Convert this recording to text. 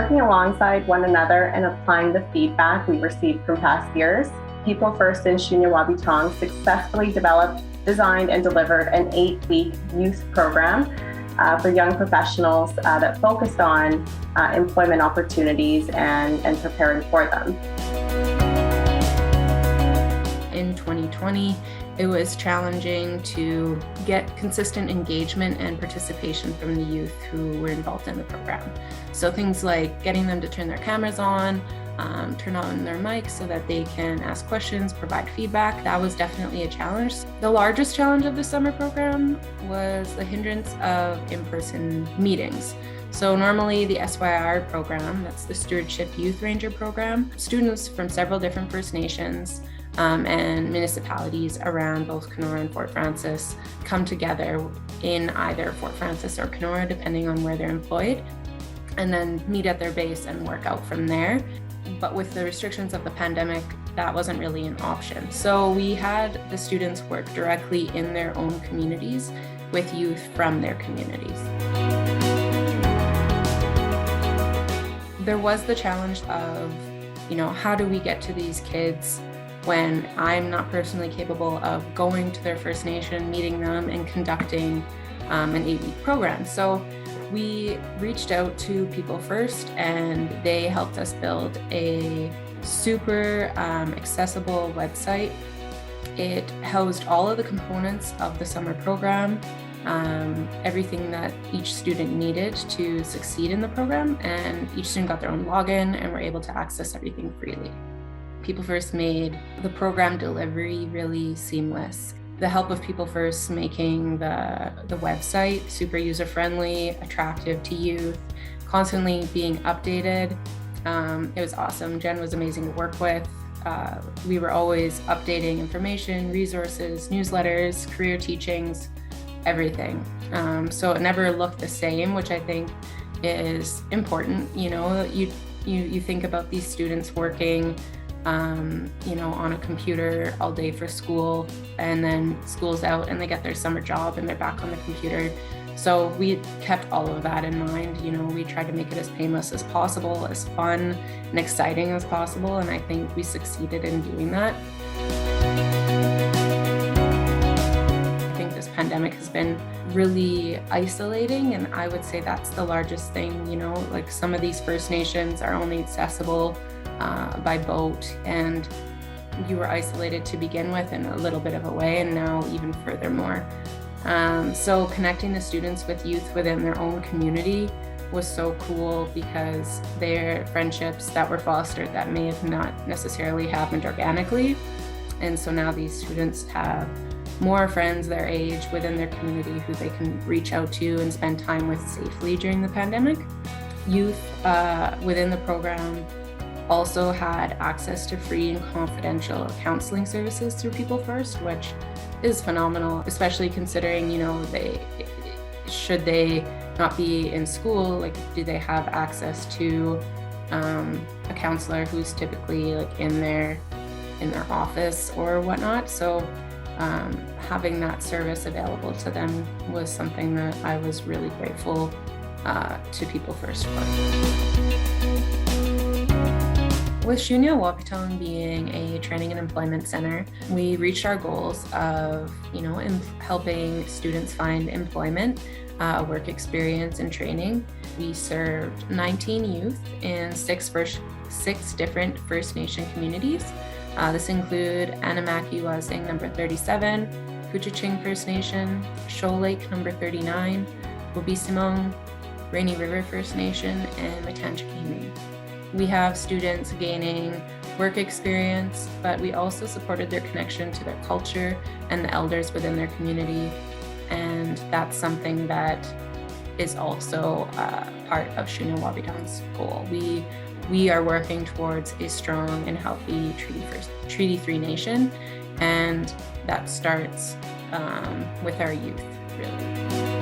working alongside one another and applying the feedback we received from past years, People First and Shooniyaa Wa-Biitong successfully developed, designed, and delivered an 8-week youth program for young professionals that focused on employment opportunities and preparing for them. In 2020, it was challenging to get consistent engagement and participation from the youth who were involved in the program. So things like getting them to turn their cameras on, turn on their mics so that they can ask questions, provide feedback. That was definitely a challenge. The largest challenge of the summer program was the hindrance of in-person meetings. So normally the SYR program, that's the Stewardship Youth Ranger program, students from several different First Nations and municipalities around both Kenora and Fort Frances come together in either Fort Frances or Kenora, depending on where they're employed, and then meet at their base and work out from there. But with the restrictions of the pandemic, that wasn't really an option. So we had the students work directly in their own communities with youth from their communities. There was the challenge of, how do we get to these kids when I'm not personally capable of going to their First Nation, meeting them, and conducting an 8-week program. So we reached out to People First, and they helped us build a super accessible website. It housed all of the components of the summer program, everything that each student needed to succeed in the program, and each student got their own login and were able to access everything freely. People First made the program delivery really seamless. The help of People First making the website super user-friendly, attractive to youth, constantly being updated. It was awesome. Jen was amazing to work with. We were always updating information, resources, newsletters, career teachings, everything. So it never looked the same, which I think is important. You think about these students working on a computer all day for school, and then school's out and they get their summer job and they're back on the computer. So we kept all of that in mind. We tried to make it as painless as possible, as fun and exciting as possible, and I think we succeeded in doing that. I think this pandemic has been really isolating, and I would say that's the largest thing. Like some of these First Nations are only accessible by boat, and you were isolated to begin with in a little bit of a way, and now even furthermore. So connecting the students with youth within their own community was so cool, because they're friendships that were fostered that may have not necessarily happened organically. And so now these students have more friends their age within their community who they can reach out to and spend time with safely during the pandemic. Youth within the program also had access to free and confidential counseling services through People First, which is phenomenal, especially considering, should they not be in school, do they have access to a counselor who's typically in their office or whatnot. So having that service available to them was something that I was really grateful to People First for. With Shooniyaa Wa-Biitong being a training and employment center, we reached our goals of, helping students find employment, work experience, and training. We served 19 youth in six different First Nation communities. This include Anamaki Wazing number 37, Kuchiching First Nation, Shoal Lake number 39, Wobisimong, Rainy River First Nation, and Matanchikini. We have students gaining work experience, but we also supported their connection to their culture and the elders within their community. And that's something that is also part of Shooniyaa Wa-Biitong's goal. We are working towards a strong and healthy Treaty 3 nation, and that starts with our youth, really.